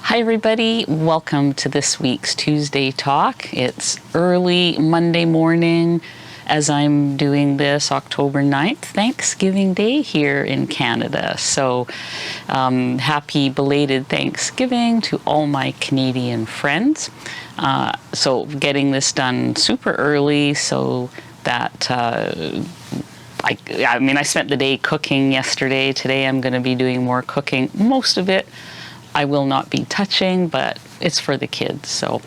Hi everybody, welcome to this week's Tuesday Talk. It's early Monday morning as I'm doing this, October 9th, Thanksgiving Day here in Canada. So happy belated Thanksgiving to all my Canadian friends. So getting this done super early so that I spent the day cooking yesterday. Today I'm going to be doing more cooking. Most of it I will not be touching, but it's for the kids, so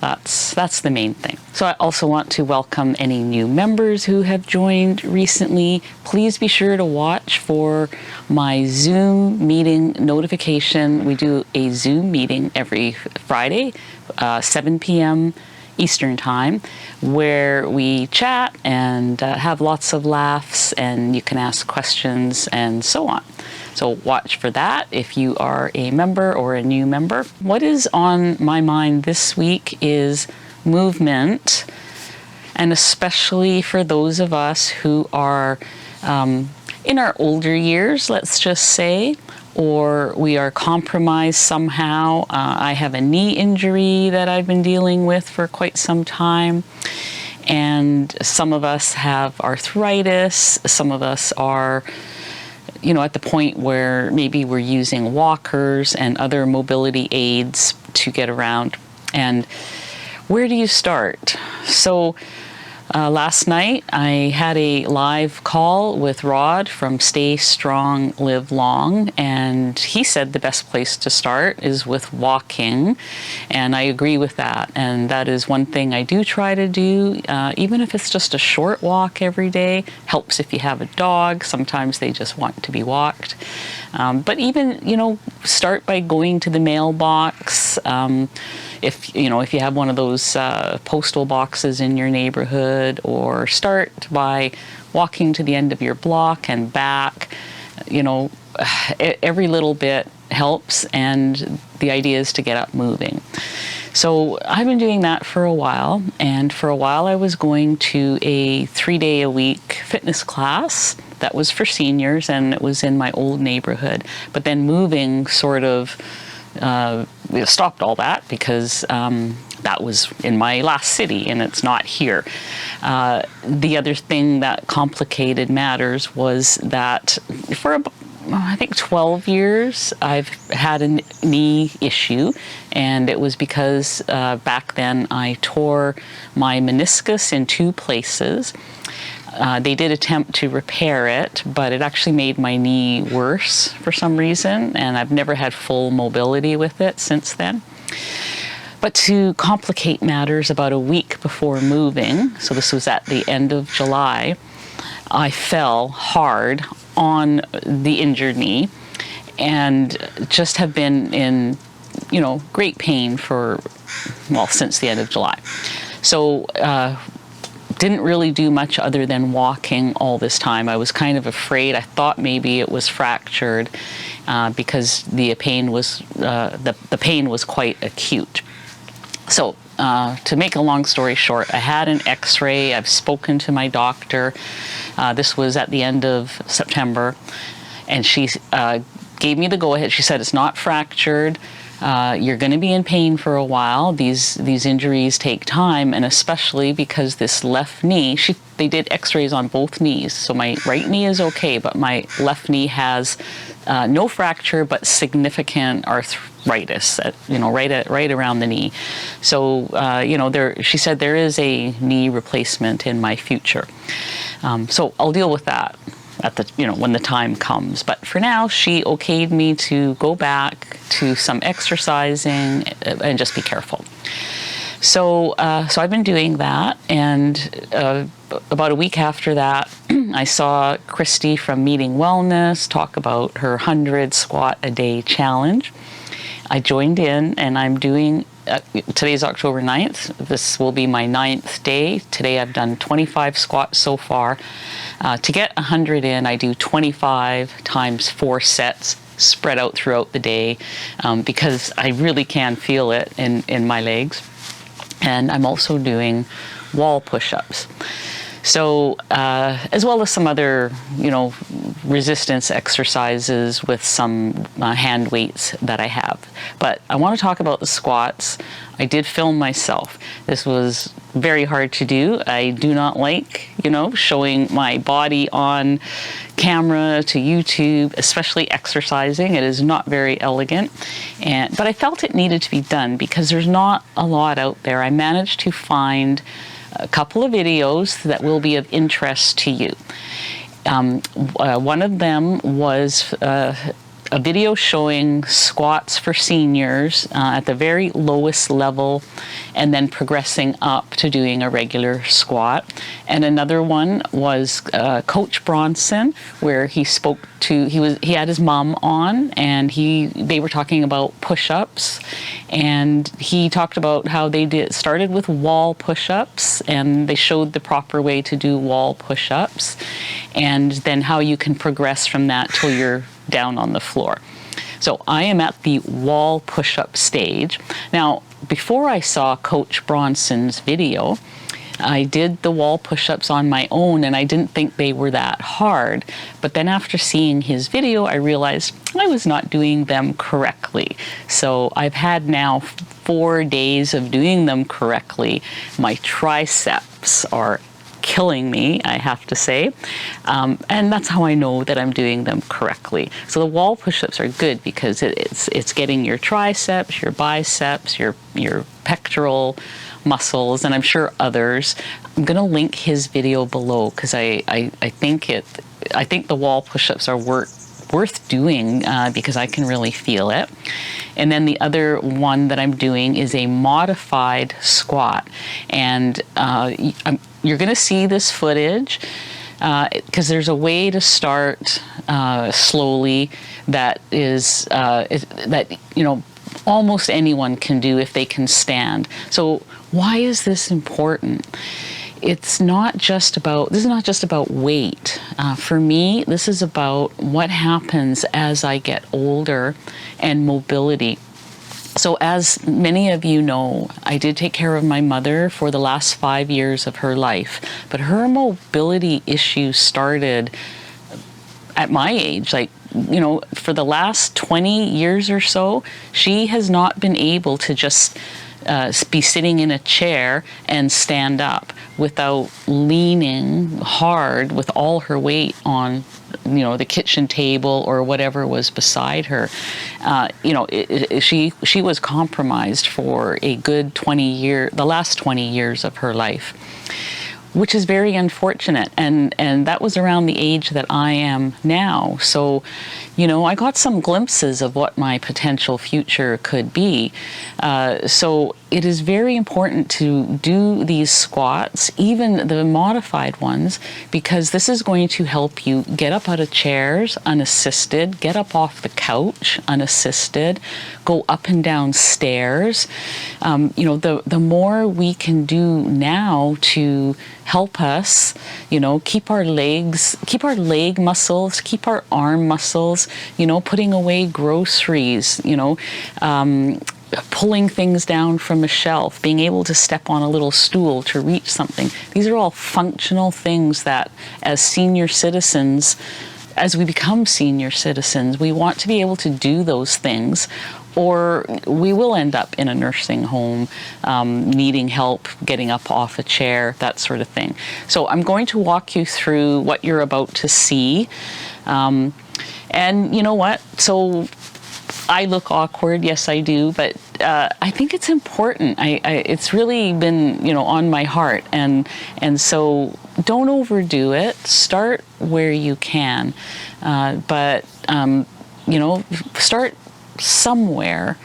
that's the main thing. So I also want to welcome any new members who have joined recently. Please be sure to watch for my Zoom meeting notification. We do a Zoom meeting every Friday, 7 p.m. Eastern Time, where we chat and have lots of laughs, and you can ask questions and so on. So watch for that if you are a member or a new member. What is on my mind this week is movement, and especially for those of us who are in our older years, let's just say, or we are compromised somehow. I have a knee injury that I've been dealing with for quite some time. And some of us have arthritis. Some of us are, at the point where maybe we're using walkers and other mobility aids to get around. And where do you start? So last night I had a live call with Rod from Stay Strong, Live Long, and he said the best place to start is with walking, and I agree with that. And that is one thing I do try to do, even if it's just a short walk every day. Helps if you have a dog. Sometimes they just want to be walked. But even, start by going to the mailbox. If you have one of those postal boxes in your neighborhood, or start by walking to the end of your block and back. Every little bit helps, and the idea is to get up moving. So I've been doing that for a while, and for a while I was going to a 3-day-a-week fitness class that was for seniors, and it was in my old neighborhood. But then moving sort of stopped all that because that was in my last city and it's not here. The other thing that complicated matters was that for I think 12 years I've had a knee issue, and it was because back then I tore my meniscus in 2 places. They did attempt to repair it, but it actually made my knee worse for some reason, and I've never had full mobility with it since then. But to complicate matters, about a week before moving, so this was at the end of July, I fell hard on the injured knee and just have been in, great pain since the end of July. So, didn't really do much other than walking all this time. I was kind of afraid. I thought maybe it was fractured because the pain was quite acute. So to make a long story short, I had an X-ray. I've spoken to my doctor. This was at the end of September, and she gave me the go-ahead. She said it's not fractured. You're going to be in pain for a while. These injuries take time, and especially because this left knee, they did X-rays on both knees. So my right knee is okay, but my left knee has no fracture, but significant arthritis, right around the knee. So she said there is a knee replacement in my future. So I'll deal with that when the time comes. But for now, she okayed me to go back to some exercising and just be careful. So I've been doing that, and about a week after that, I saw Christy from Meeting Wellness talk about her 100 squat a day challenge. I joined in, and I'm doing, today's October 9th. This will be my 9th day. Today I've done 25 squats so far. To get 100 in, I do 25 times 4 sets spread out throughout the day because I really can feel it in my legs. And I'm also doing wall push-ups. So, as well as some other, resistance exercises with some hand weights that I have. But I want to talk about the squats. I did film myself. This was very hard to do. I do not like, showing my body on camera to YouTube, especially exercising. It is not very elegant. But I felt it needed to be done because there's not a lot out there. I managed to find a couple of videos that will be of interest to you. One of them was a video showing squats for seniors at the very lowest level and then progressing up to doing a regular squat. And another one was Coach Bronson, where he had his mom on, and they were talking about push-ups, and he talked about how they started with wall push-ups, and they showed the proper way to do wall push-ups, and then how you can progress from that till you're down on the floor. So I am at the wall push-up stage. Now, before I saw Coach Bronson's video, I did the wall push-ups on my own, and I didn't think they were that hard. But then after seeing his video, I realized I was not doing them correctly. So I've had now 4 days of doing them correctly. My triceps are killing me, I have to say. And that's how I know that I'm doing them correctly. So the wall push-ups are good because it's getting your triceps, your biceps, your pectoral muscles, and I'm sure others. I'm going to link his video below because I think the wall push-ups are worth doing because I can really feel it. And then the other one that I'm doing is a modified squat, and you're going to see this footage because there's a way to start slowly that almost anyone can do if they can stand. So why is this important? This is not just about weight. For me, this is about what happens as I get older and mobility. So as many of you know, I did take care of my mother for the last 5 years of her life, but her mobility issues started at my age, for the last 20 years or so, she has not been able to just be sitting in a chair and stand up without leaning hard with all her weight on the kitchen table or whatever was beside her. She was compromised for a good the last 20 years of her life, which is very unfortunate. And that was around the age that I am now. So, I got some glimpses of what my potential future could be. So it is very important to do these squats, even the modified ones, because this is going to help you get up out of chairs unassisted, get up off the couch unassisted, go up and down stairs. The more we can do now to help us, keep our leg muscles, keep our arm muscles, putting away groceries, pulling things down from a shelf, being able to step on a little stool to reach something. These are all functional things that as we become senior citizens, we want to be able to do those things, or we will end up in a nursing home, needing help getting up off a chair, that sort of thing. So I'm going to walk you through what you're about to see. And you know what? So I look awkward, yes I do, but I think it's important. It's really been, on my heart, and so don't overdo it. Start where you can, but start somewhere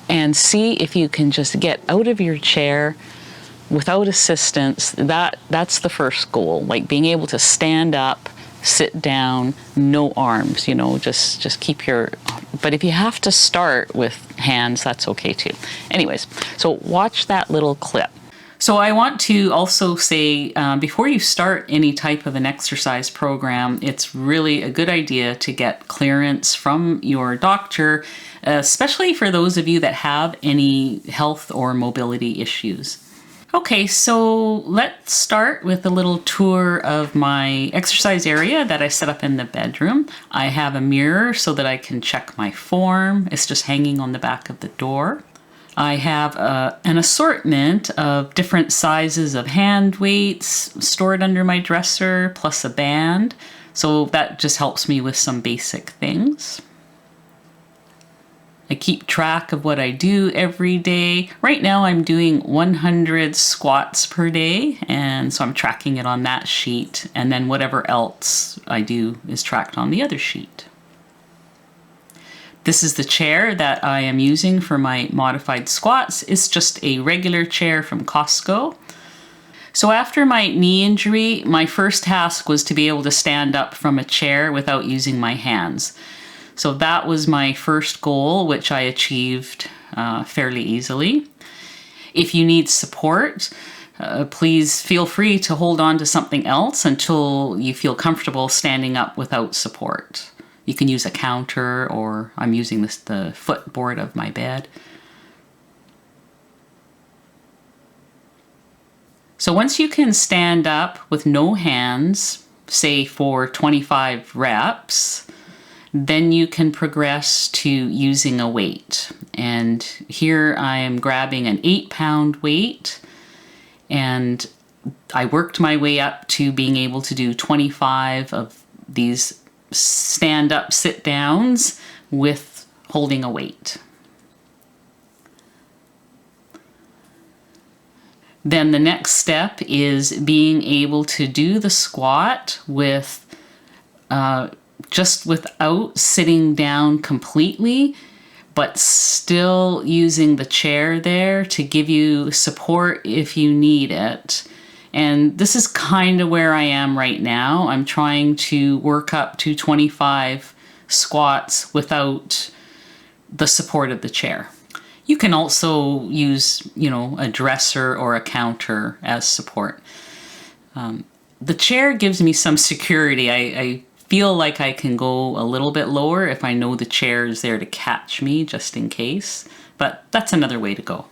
and see if you can just get out of your chair without assistance. That's the first goal, like being able to stand up, sit down, no arms, just keep but if you have to start with hands, that's okay too. Anyways, so watch that little clip. So I want to also say, before you start any type of an exercise program, it's really a good idea to get clearance from your doctor, especially for those of you that have any health or mobility issues. Okay, so let's start with a little tour of my exercise area that I set up in the bedroom. I have a mirror so that I can check my form. It's just hanging on the back of the door. I have an assortment of different sizes of hand weights stored under my dresser, plus a band. So that just helps me with some basic things. I keep track of what I do every day. Right now I'm doing 100 squats per day, and so I'm tracking it on that sheet, and then whatever else I do is tracked on the other sheet. This is the chair that I am using for my modified squats. It's just a regular chair from Costco. So after my knee injury, my first task was to be able to stand up from a chair without using my hands. So that was my first goal, which I achieved fairly easily. If you need support, please feel free to hold on to something else until you feel comfortable standing up without support. You can use a counter, or I'm using the footboard of my bed. So once you can stand up with no hands, say for 25 reps, then you can progress to using a weight. And here I am grabbing an 8-pound weight, and I worked my way up to being able to do 25 of these stand-up sit-downs with holding a weight. Then the next step is being able to do the squat with just without sitting down completely, but still using the chair there to give you support if you need it. And this is kind of where I am right now. I'm trying to work up to 25 squats without the support of the chair. You can also use, a dresser or a counter as support. The chair gives me some security. I feel like I can go a little bit lower if I know the chair is there to catch me just in case, but that's another way to go.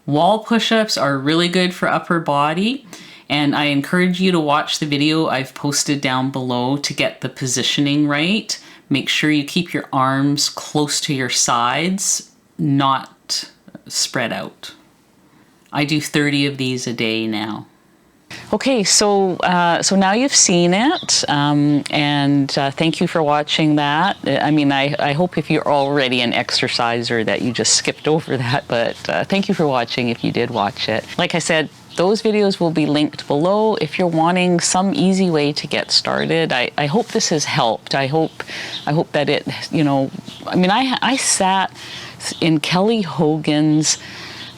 Wall push-ups are really good for upper body, and I encourage you to watch the video I've posted down below to get the positioning right. Make sure you keep your arms close to your sides, not spread out. I do 30 of these a day now. Okay, so now you've seen it, and thank you for watching that. I mean, I hope if you're already an exerciser that you just skipped over that, but thank you for watching if you did watch it. Like I said, those videos will be linked below if you're wanting some easy way to get started. I hope this has helped. I hope that it, I sat in Kelly Hogan's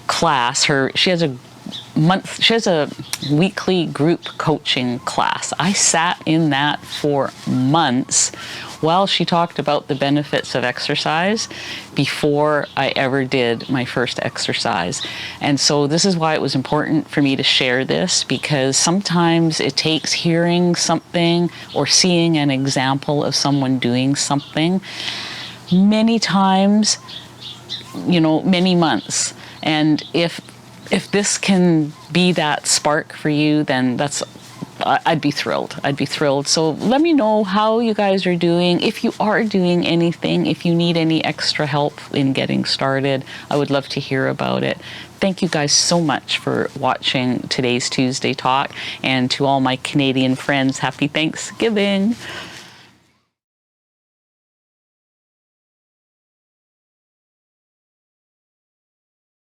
class. She has a weekly group coaching class. I sat in that for months while she talked about the benefits of exercise before I ever did my first exercise. And so this is why it was important for me to share this, because sometimes it takes hearing something or seeing an example of someone doing something many times, many months. And if this can be that spark for you, then I'd be thrilled. I'd be thrilled. So let me know how you guys are doing. If you are doing anything, if you need any extra help in getting started, I would love to hear about it. Thank you guys so much for watching today's Tuesday Talk. And to all my Canadian friends, happy Thanksgiving.